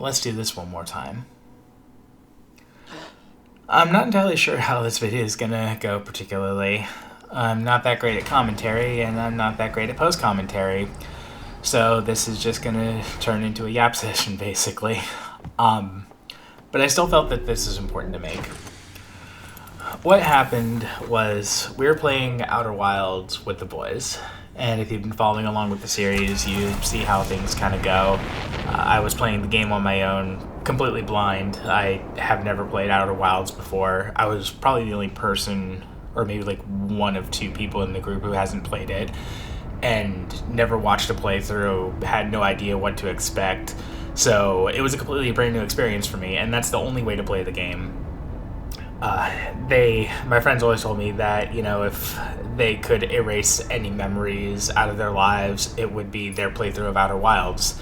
let's do this one more time. I'm not entirely sure how this video is gonna go particularly. I'm not that great at commentary, and I'm not that great at post-commentary. So this is just gonna turn into a yap session, basically. But I still felt that this is important to make. What happened was we were playing Outer Wilds with the boys. And if you've been following along with the series, you see how things kind of go. I was playing the game on my own, completely blind. I have never played Outer Wilds before. I was probably the only person, or maybe like one of two people in the group who hasn't played it, and never watched a playthrough, had no idea what to expect. So it was a completely brand new experience for me, and that's the only way to play the game. My friends always told me that, if they could erase any memories out of their lives, it would be their playthrough of Outer Wilds.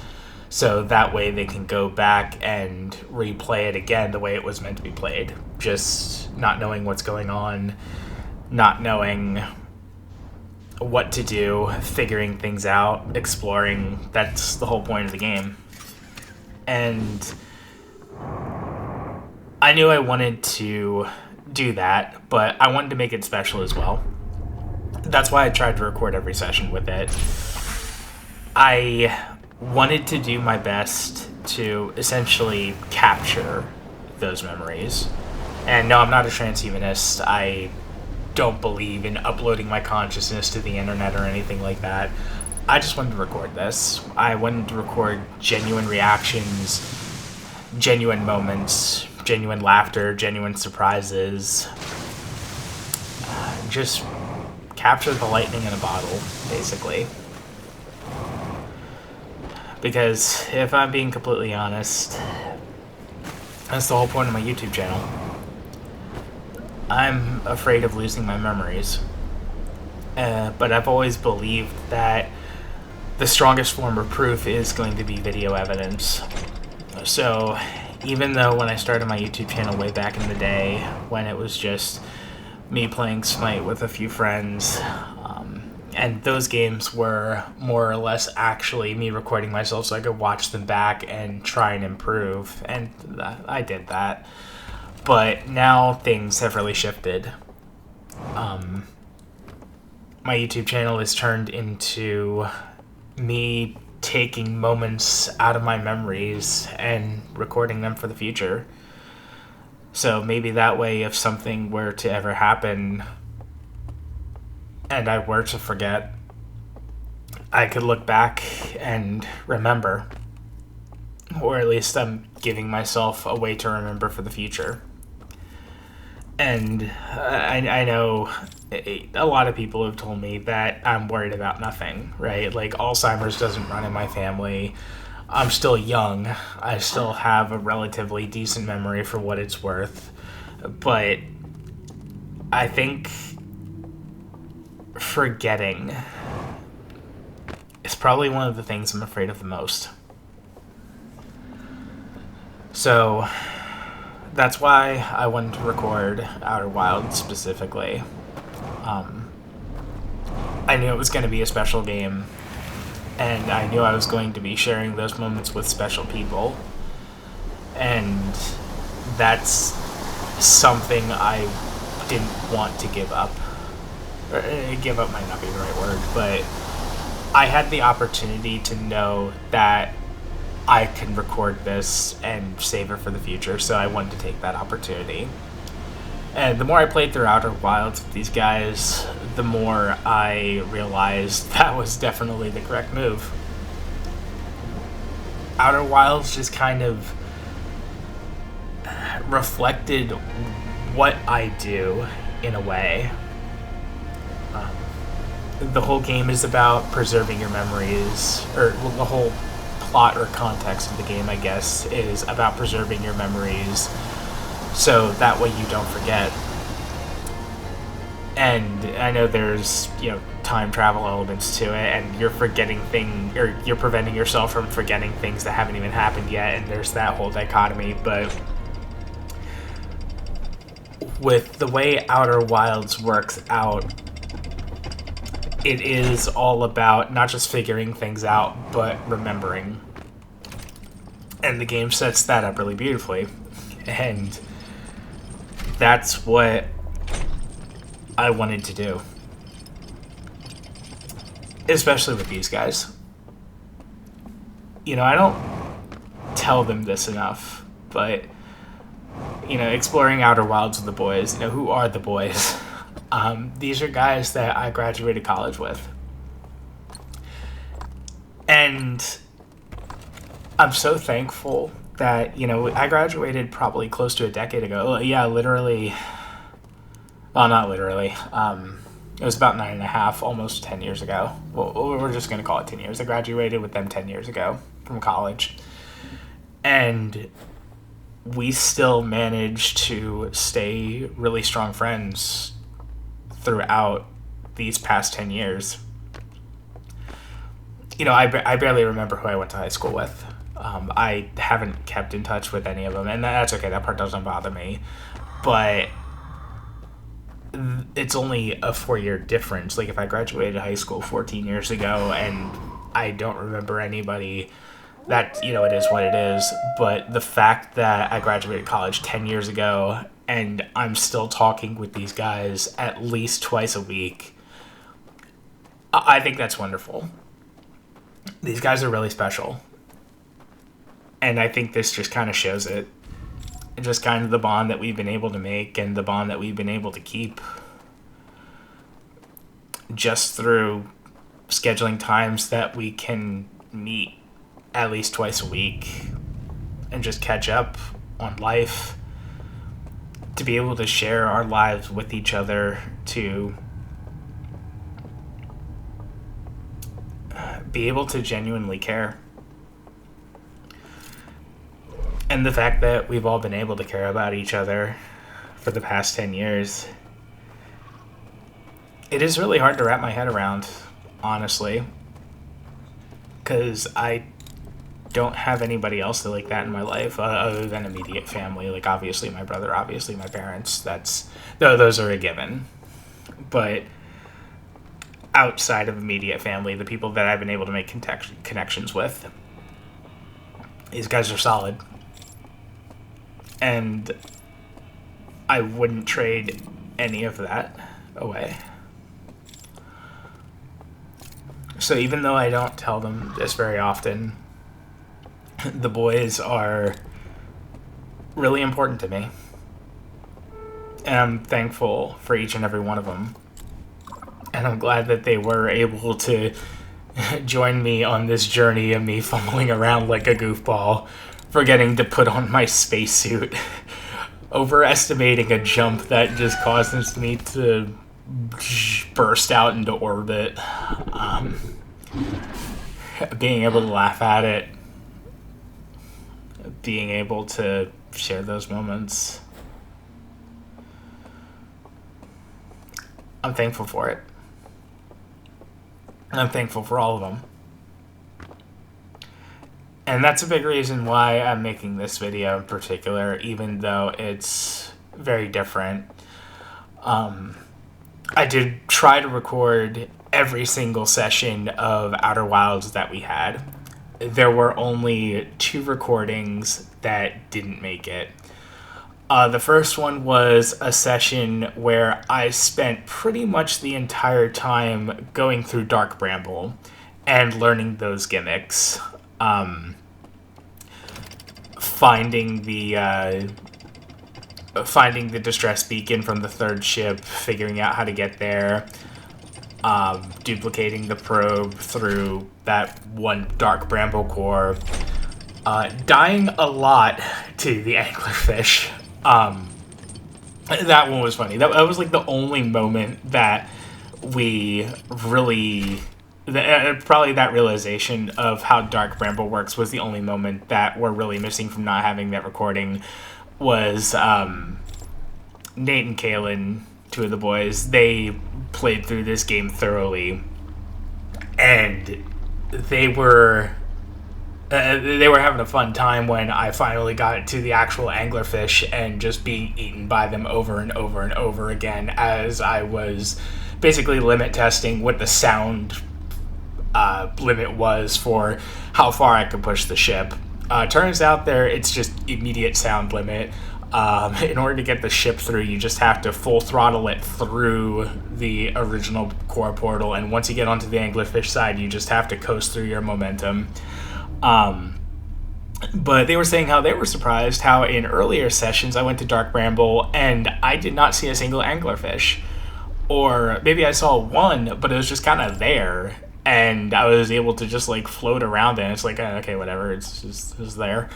So that way they can go back and replay it again the way it was meant to be played. Just not knowing what's going on, not knowing what to do, figuring things out, exploring. That's the whole point of the game. And I knew I wanted to do that, but I wanted to make it special as well. That's why I tried to record every session with it. I wanted to do my best to essentially capture those memories. And no, I'm not a transhumanist. I don't believe in uploading my consciousness to the internet or anything like that. I just wanted to record this. I wanted to record genuine reactions, genuine moments, genuine laughter, genuine surprises. Just capture the lightning in a bottle, basically. Because if I'm being completely honest, that's the whole point of my YouTube channel. I'm afraid of losing my memories. But I've always believed that the strongest form of proof is going to be video evidence. So even though when I started my YouTube channel way back in the day, when it was just me playing Smite with a few friends, and those games were more or less actually me recording myself so I could watch them back and try and improve, and I did that. But now things have really shifted. My YouTube channel is turned into me taking moments out of my memories and recording them for the future. So maybe that way, if something were to ever happen and I were to forget, I could look back and remember. Or at least I'm giving myself a way to remember for the future. And I know a lot of people have told me that I'm worried about nothing, right? Like, Alzheimer's doesn't run in my family. I'm still young. I still have a relatively decent memory for what it's worth. But I think forgetting is probably one of the things I'm afraid of the most. So that's why I wanted to record Outer Wilds specifically. I knew it was going to be a special game, and I knew I was going to be sharing those moments with special people, and that's something I didn't want to give up. Give up might not be the right word, but I had the opportunity to know that I can record this and save it for the future, so I wanted to take that opportunity. And the more I played through Outer Wilds with these guys, the more I realized that was definitely the correct move. Outer Wilds just kind of reflected what I do in a way. The whole game is about preserving your memories, or the whole plot or context of the game, I guess, is about preserving your memories so that way you don't forget. And I know there's, time travel elements to it, and you're you're preventing yourself from forgetting things that haven't even happened yet, and there's that whole dichotomy. But with the way Outer Wilds works out, it is all about not just figuring things out, but remembering. And the game sets that up really beautifully. And that's what I wanted to do. Especially with these guys. You know, I don't tell them this enough, but, you know, exploring Outer Wilds with the boys, you know, who are the boys? These are guys that I graduated college with. And I'm so thankful that, you know, I graduated probably close to a decade ago. Yeah, literally. Well, not literally. It was about 9.5, almost 10 years ago. Well, we're just going to call it 10 years. I graduated with them 10 years ago from college. And we still managed to stay really strong friends throughout these past 10 years. You know, I barely remember who I went to high school with. I haven't kept in touch with any of them, and that's okay. That part doesn't bother me. But it's only a 4-year difference. Like, if I graduated high school 14 years ago and I don't remember anybody, that, you know, it is what it is. But the fact that I graduated college 10 years ago and I'm still talking with these guys at least twice a week, I think that's wonderful. These guys are really special. And I think this just kind of shows it. Just kind of the bond that we've been able to make and the bond that we've been able to keep just through scheduling times that we can meet at least twice a week and just catch up on life, to be able to share our lives with each other, to be able to genuinely care. And the fact that we've all been able to care about each other for the past 10 years, it is really hard to wrap my head around, honestly, because I don't have anybody else like that in my life other than immediate family. Like, obviously my brother, obviously my parents. Those are a given. But outside of immediate family, the people that I've been able to make connections with, these guys are solid. And I wouldn't trade any of that away. So even though I don't tell them this very often, the boys are really important to me. And I'm thankful for each and every one of them. And I'm glad that they were able to join me on this journey of me fumbling around like a goofball, forgetting to put on my spacesuit, overestimating a jump that just causes me to burst out into orbit, being able to laugh at it, being able to share those moments. I'm thankful for it. And I'm thankful for all of them. And that's a big reason why I'm making this video in particular, even though it's very different. I did try to record every single session of Outer Wilds that we had. There were only 2 recordings that didn't make it. The first one was a session where I spent pretty much the entire time going through Dark Bramble and learning those gimmicks. Finding the distress beacon from the 3rd ship, figuring out how to get there, duplicating the probe through that one Dark Bramble core, dying a lot to the anglerfish. That one was funny. That was like the only moment that we really... probably that realization of how Dark Bramble works was the only moment that we're really missing from not having that recording. Was Nate and Kaylin, 2 of the boys, they played through this game thoroughly, and they were having a fun time when I finally got to the actual anglerfish and just being eaten by them over and over and over again as I was basically limit testing what the sound limit was for how far I could push the ship. Turns out it's just immediate sound limit. In order to get the ship through, you just have to full throttle it through the original core portal, and once you get onto the anglerfish side, you just have to coast through your momentum. But they were saying how they were surprised how in earlier sessions I went to Dark Bramble and I did not see a single anglerfish. Or maybe I saw one, but it was just kind of there, and I was able to just like float around it. And it's like, okay, whatever, it's there.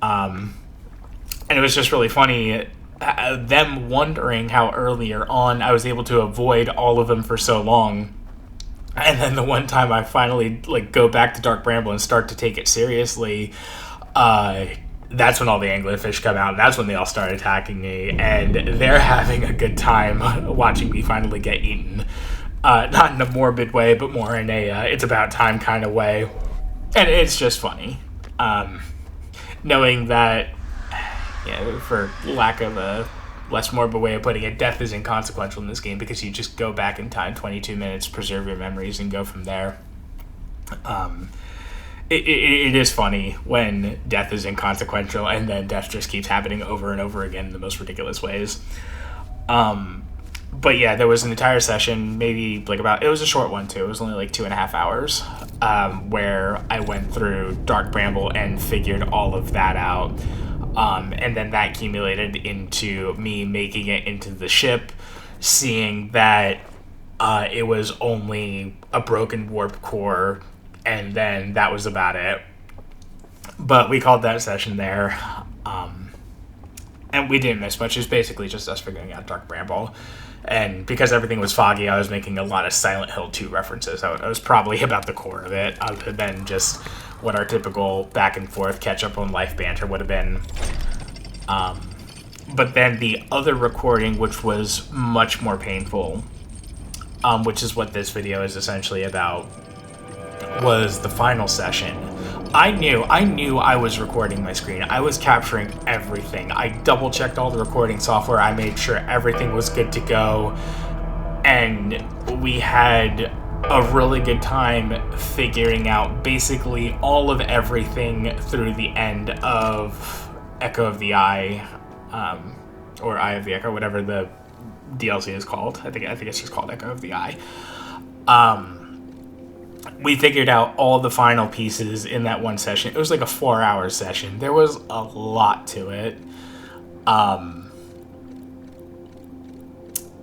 And it was just really funny, them wondering how earlier on I was able to avoid all of them for so long. And then the one time I finally like go back to Dark Bramble and start to take it seriously, that's when all the anglerfish come out. And that's when they all start attacking me, and they're having a good time watching me finally get eaten. Not in a morbid way, but more in a it's about time kind of way. And it's just funny. Knowing that, for lack of a less morbid way of putting it, death is inconsequential in this game because you just go back in time 22 minutes, preserve your memories, and go from there. It is funny when death is inconsequential and then death just keeps happening over and over again in the most ridiculous ways. But yeah, there was an entire session, maybe like it was a short one too, it was only like 2.5 hours, where I went through Dark Bramble and figured all of that out. And then that accumulated into me making it into the ship, seeing that it was only a broken warp core, and then that was about it. But we called that session there, and we didn't miss much. It was basically just us figuring out Dark Bramble. And because everything was foggy, I was making a lot of Silent Hill 2 references. I was probably about the core of it, other than just what our typical back and forth catch up on life banter would have been. But then the other recording, which was much more painful, which is what this video is essentially about, was the final session. I knew I was recording my screen. I was capturing everything. I double checked all the recording software. I made sure everything was good to go. And we had a really good time figuring out basically all of everything through the end of Echo of the Eye, or Eye of the Echo, whatever the DLC is called. I think it's just called Echo of the Eye. We figured out all the final pieces in that one session. It was like a 4-hour session. There was a lot to it.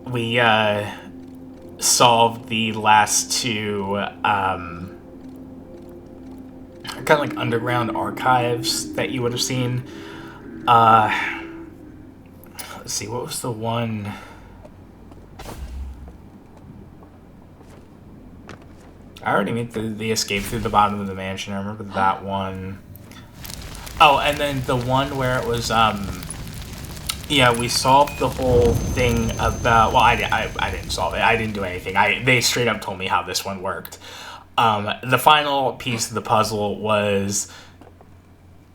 We solved the last two kind of like underground archives that you would have seen. Let's see, what was the one? I already made the escape through the bottom of the mansion. I remember that one. Oh, and then the one where it was, we solved the whole thing about, well, I didn't solve it. I didn't do anything. They straight up told me how this one worked. The final piece of the puzzle was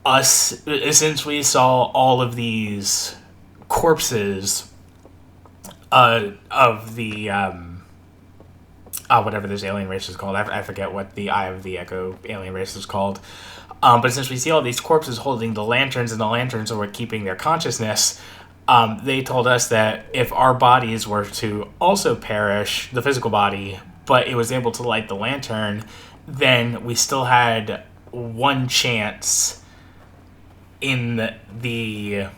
us, since we saw all of these corpses of the, whatever this alien race is called. I forget what the Eye of the Echo alien race is called. But since we see all these corpses holding the lanterns, and the lanterns are keeping their consciousness, they told us that if our bodies were to also perish, the physical body, but it was able to light the lantern, then we still had one chance in the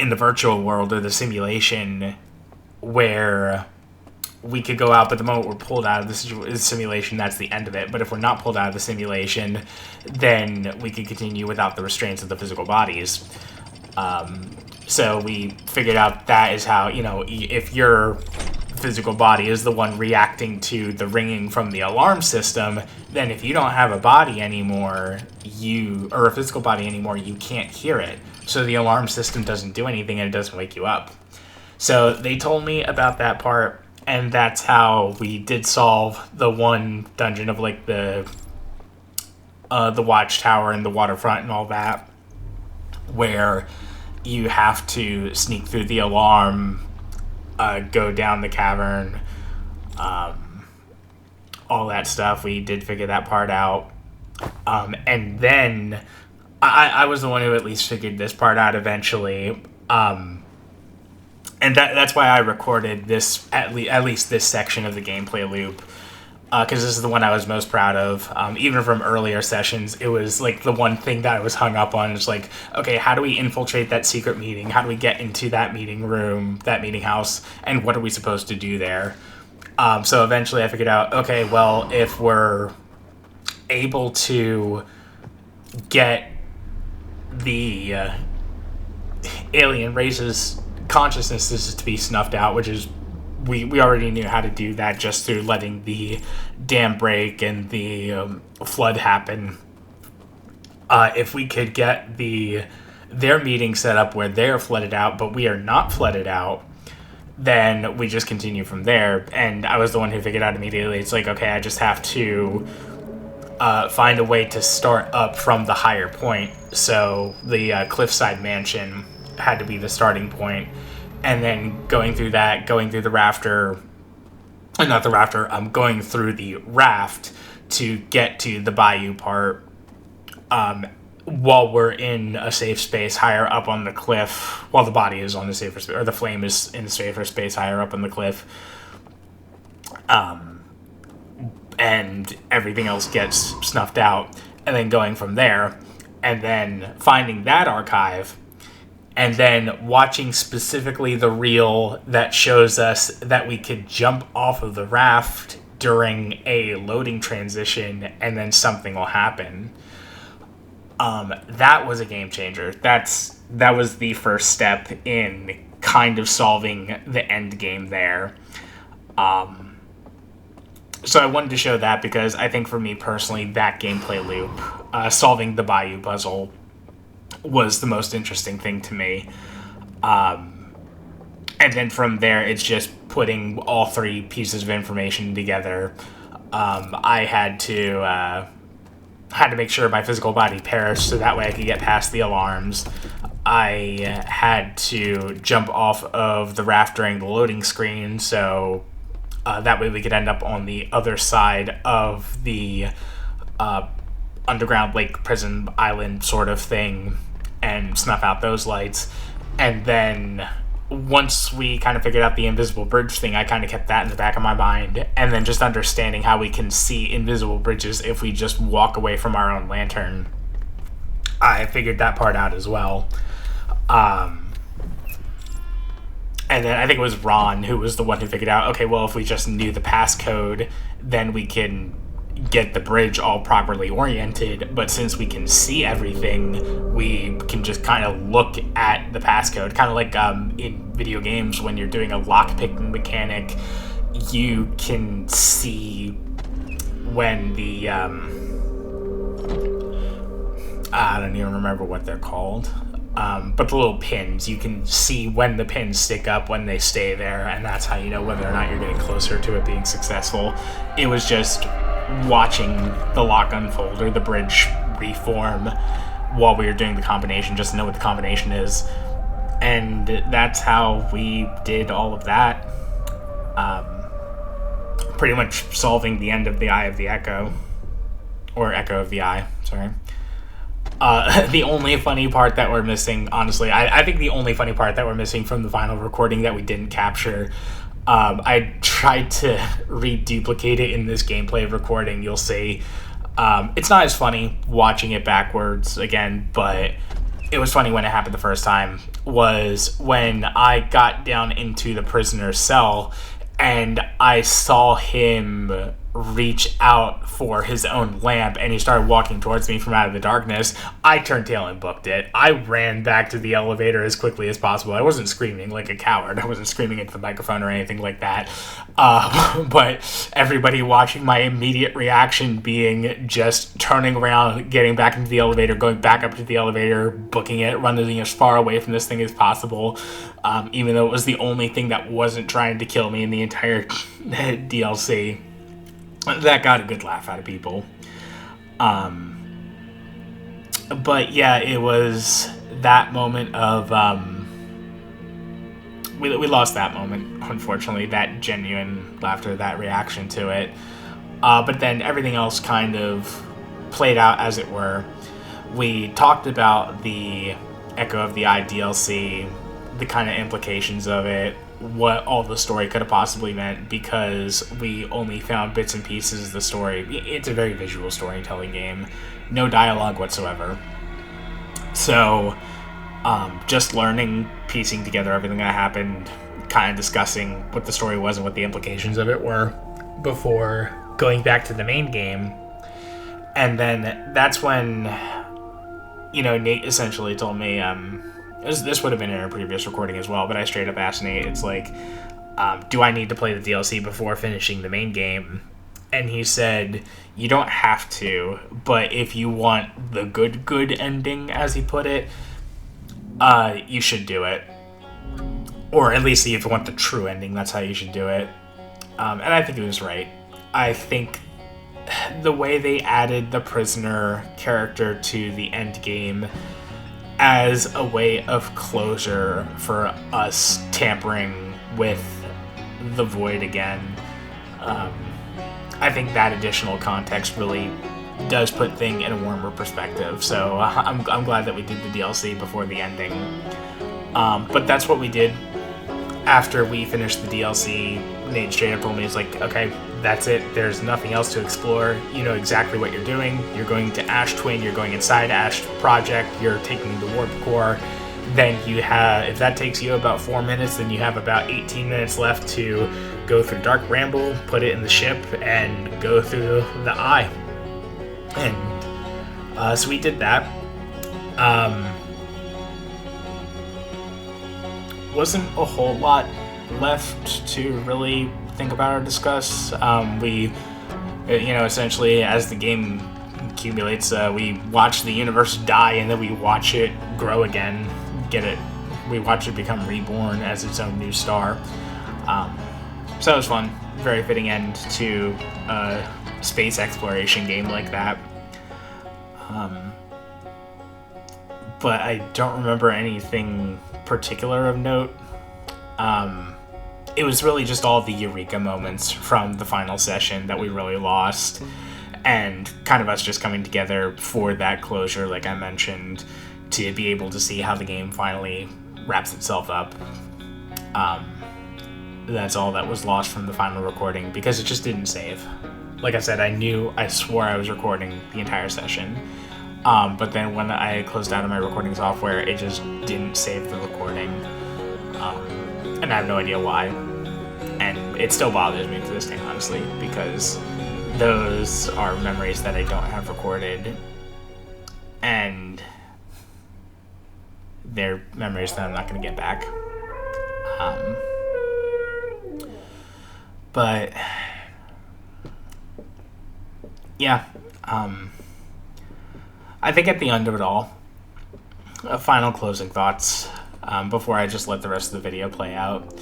virtual world or the simulation where we could go out, but the moment we're pulled out of the simulation, that's the end of it. But if we're not pulled out of the simulation, then we could continue without the restraints of the physical bodies. So we figured out that is how, if your physical body is the one reacting to the ringing from the alarm system, then if you don't have a body anymore, or a physical body anymore, you can't hear it. So the alarm system doesn't do anything and it doesn't wake you up. So they told me about that part, and that's how we did solve the one dungeon of the watchtower and the waterfront and all that, where you have to sneak through the alarm, go down the cavern, all that stuff. We did figure that part out. And then I was the one who at least figured this part out eventually. And that's why I recorded this, at least this section of the gameplay loop. Because this is the one I was most proud of. Even from earlier sessions, it was like the one thing that I was hung up on. It's like, okay, how do we infiltrate that secret meeting? How do we get into that meeting room, that meeting house, and what are we supposed to do there? So eventually I figured out, okay, well, if we're able to get the alien race's consciousnesses to be snuffed out, which is we already knew how to do that just through letting the dam break and the flood happen. If we could get their meeting set up where they're flooded out, but we are not flooded out, then we just continue from there. And I was the one who figured out immediately, it's like, okay, I just have to find a way to start up from the higher point. So the cliffside mansion had to be the starting point. And then going through the going through the raft to get to the bayou part, while we're in a safe space higher up on the cliff, while the body is on the safer space, or the flame is in the safer space higher up on the cliff, and everything else gets snuffed out, and then going from there, and then finding that archive, and then watching specifically the reel that shows us that we could jump off of the raft during a loading transition and then something will happen. That was a game changer. That was the first step in kind of solving the end game there. So I wanted to show that because I think for me personally, that gameplay loop, solving the Bayou puzzle, was the most interesting thing to me. And then from there, it's just putting all three pieces of information together. I had to make sure my physical body perished so that way I could get past the alarms. I had to jump off of the raft during the loading screen, so that way we could end up on the other side of the underground lake prison island sort of thing and snuff out those lights. And then once we kind of figured out the invisible bridge thing, I kind of kept that in the back of my mind. And then just understanding how we can see invisible bridges if we just walk away from our own lantern, I figured that part out as well. And then I think it was Ron who was the one who figured out, okay, well, if we just knew the passcode, then we can get the bridge all properly oriented. But since we can see everything, we can just kind of look at the passcode. Kind of like in video games when you're doing a lock-picking mechanic, you can see when the... I don't even remember what they're called. But the little pins, you can see when the pins stick up, when they stay there, and that's how you know whether or not you're getting closer to it being successful. It was just watching the lock unfold or the bridge reform while we were doing the combination, just to know what the combination is. And that's how we did all of that. Pretty much solving the end of the Eye of the Echo. Or Echo of the Eye, sorry. The only funny part that we're missing, honestly, I think the only funny part that we're missing from the final recording that we didn't capture, I tried to reduplicate it in this gameplay recording. You'll see it's not as funny watching it backwards again, but it was funny when it happened the first time, was when I got down into the prisoner's cell and I saw him reach out for his own lamp and he started walking towards me from out of the darkness. I turned tail and booked it. I ran back to the elevator as quickly as possible. I wasn't screaming like a coward. I wasn't screaming into the microphone or anything like that. But everybody watching, my immediate reaction being just turning around, getting back into the elevator, going back up to the elevator, booking it, running as far away from this thing as possible, even though it was the only thing that wasn't trying to kill me in the entire DLC. That got a good laugh out of people. But yeah, it was that moment of... we lost that moment, unfortunately. That genuine laughter, that reaction to it. But then everything else kind of played out as it were. We talked about the Echo of the Eye DLC, the kind of implications of it, what all the story could have possibly meant, because we only found bits and pieces of the story. It's a very visual storytelling game, no dialogue whatsoever. So, just learning, piecing together everything that happened, kind of discussing what the story was and what the implications of it were before going back to the main game. And then that's when, Nate essentially told me, this would have been in a previous recording as well, but I straight up asked Nate, it's like, do I need to play the DLC before finishing the main game? And he said, you don't have to, but if you want the good ending, as he put it, you should do it. Or at least if you want the true ending, that's how you should do it. And I think he was right. I think the way they added the prisoner character to the end game as a way of closure for us tampering with the Void again, I think that additional context really does put things in a warmer perspective. So I'm glad that we did the DLC before the ending. But that's what we did after we finished the DLC. Nate straight up told me, it's like, okay, that's it. There's nothing else to explore. You know exactly what you're doing. You're going to Ash Twin. You're going inside Ash Project. You're taking the Warp Core. Then you have, if that takes you about 4 minutes, then you have about 18 minutes left to go through Dark Bramble, put it in the ship, and go through the Eye. And so we did that. Wasn't a whole lot left to really think about or discuss. We, essentially, as the game accumulates, we watch the universe die, and then we watch it grow again. We watch it become reborn as its own new star. So it was fun. Very fitting end to a space exploration game like that. But I don't remember anything particular of note. It was really just all the eureka moments from the final session that we really lost, and kind of us just coming together for that closure, like I mentioned, to be able to see how the game finally wraps itself up. That's all that was lost from the final recording, because it just didn't save. Like I said, I swore I was recording the entire session, but then when I closed out of my recording software, it just didn't save the recording, and I have no idea why. And it still bothers me to this day, honestly, because those are memories that I don't have recorded, and they're memories that I'm not going to get back. But yeah, I think at the end of it all, final closing thoughts, before I just let the rest of the video play out.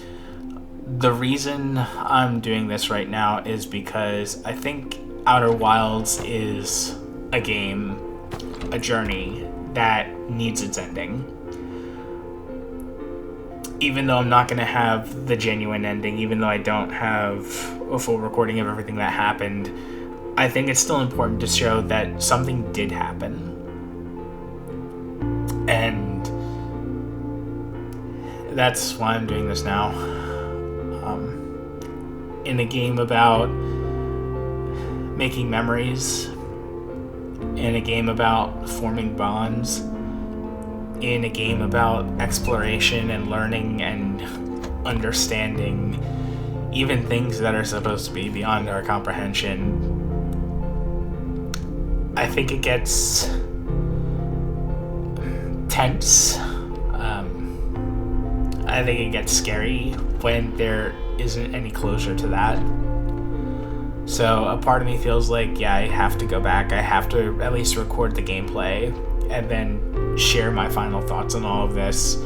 The reason I'm doing this right now is because I think Outer Wilds is a game, a journey that needs its ending. Even though I'm not going to have the genuine ending, even though I don't have a full recording of everything that happened, I think it's still important to show that something did happen. And that's why I'm doing this now. In a game about making memories, in a game about forming bonds, in a game about exploration and learning and understanding even things that are supposed to be beyond our comprehension, I think it gets tense. I think it gets scary when there isn't any closure to that. So a part of me feels like, yeah, I have to go back. I have to at least record the gameplay and then share my final thoughts on all of this,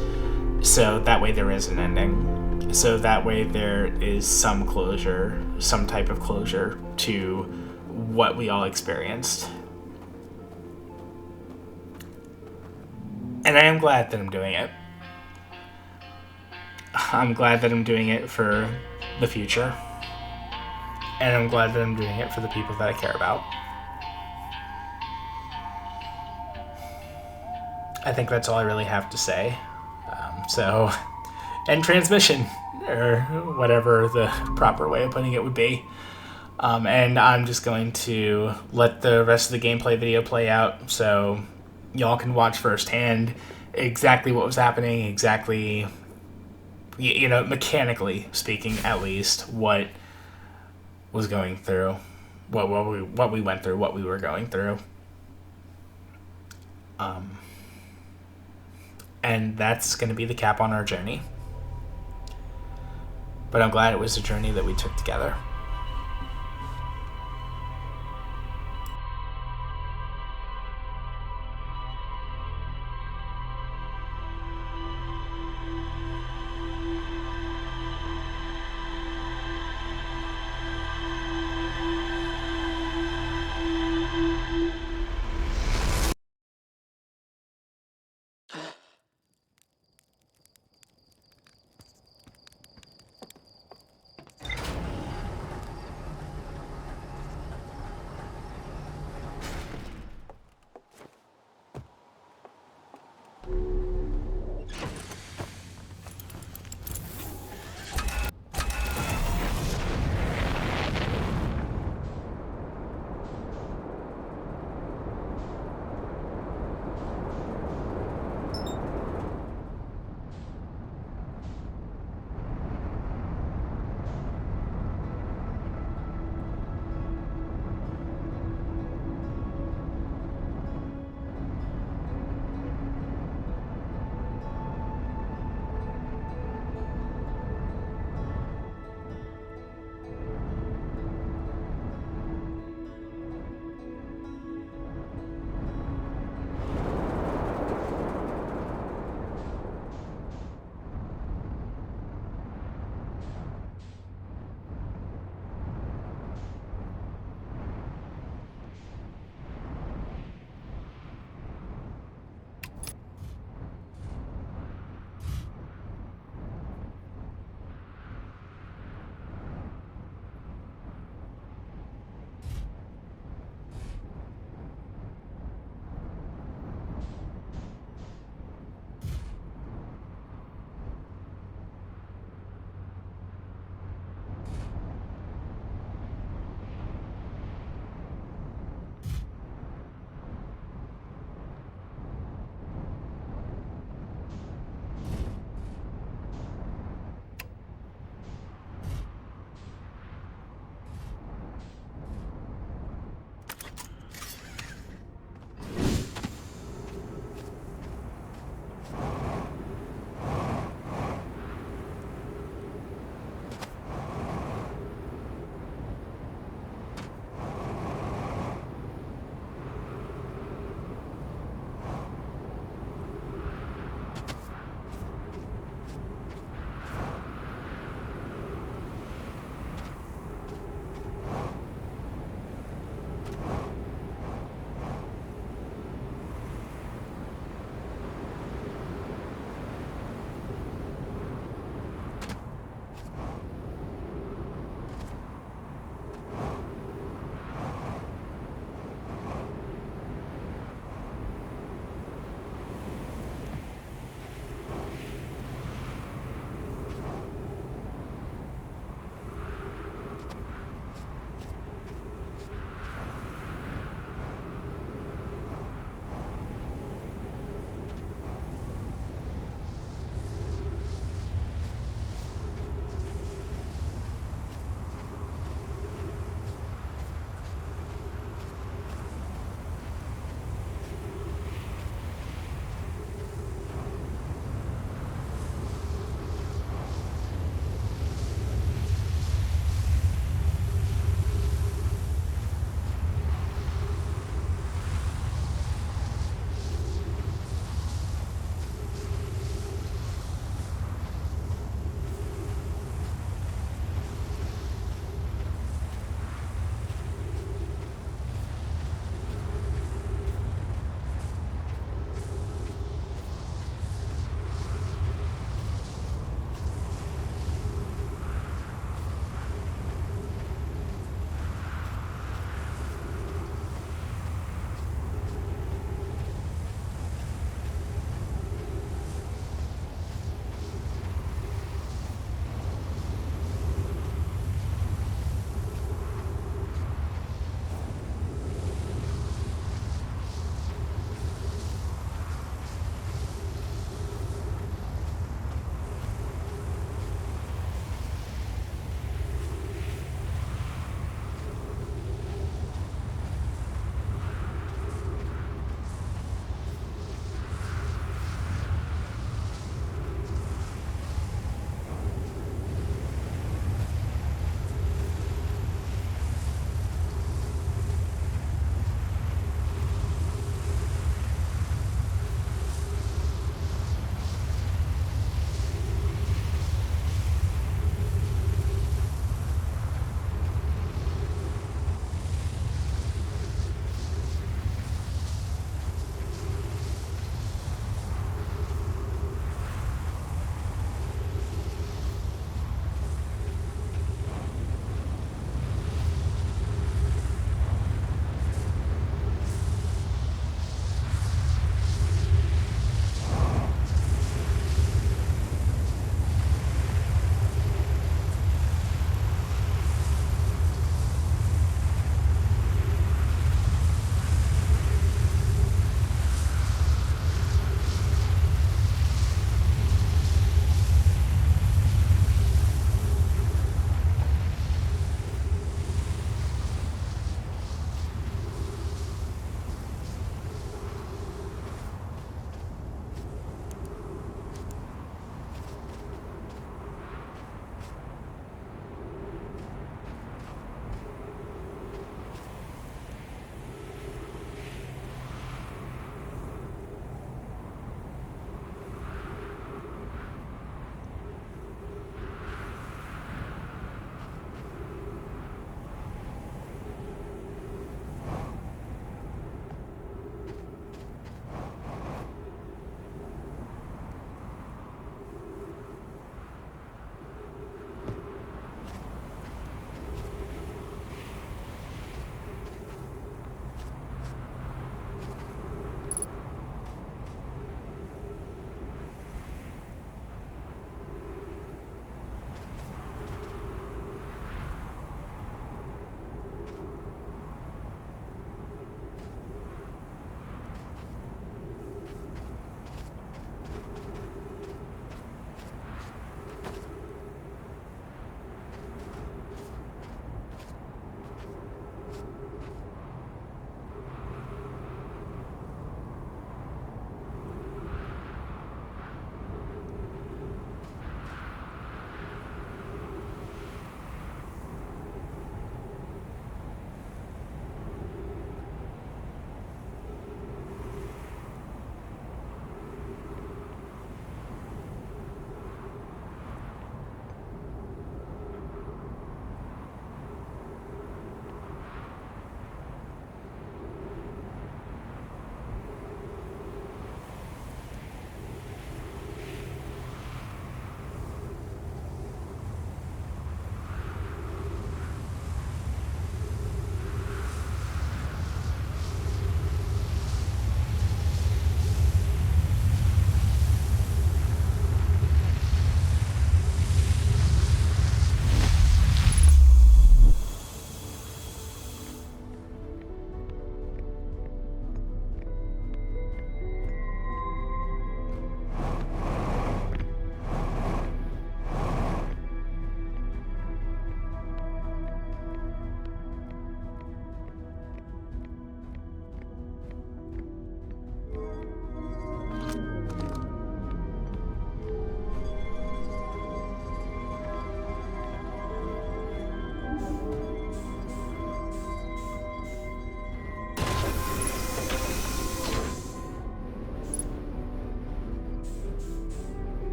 so that way there is an ending. So that way there is some closure, some type of closure to what we all experienced. And I am glad that I'm doing it. I'm glad that I'm doing it for the future. and I'm glad that I'm doing it for the people that I care about. I think that's all I really have to say. And transmission, or whatever the proper way of putting it would be. And I'm just going to let the rest of the gameplay video play out so y'all can watch firsthand exactly what was happening, exactly, mechanically speaking, at least, what was going through, what we went through, what we were going through. And that's going to be the cap on our journey. But I'm glad it was a journey that we took together.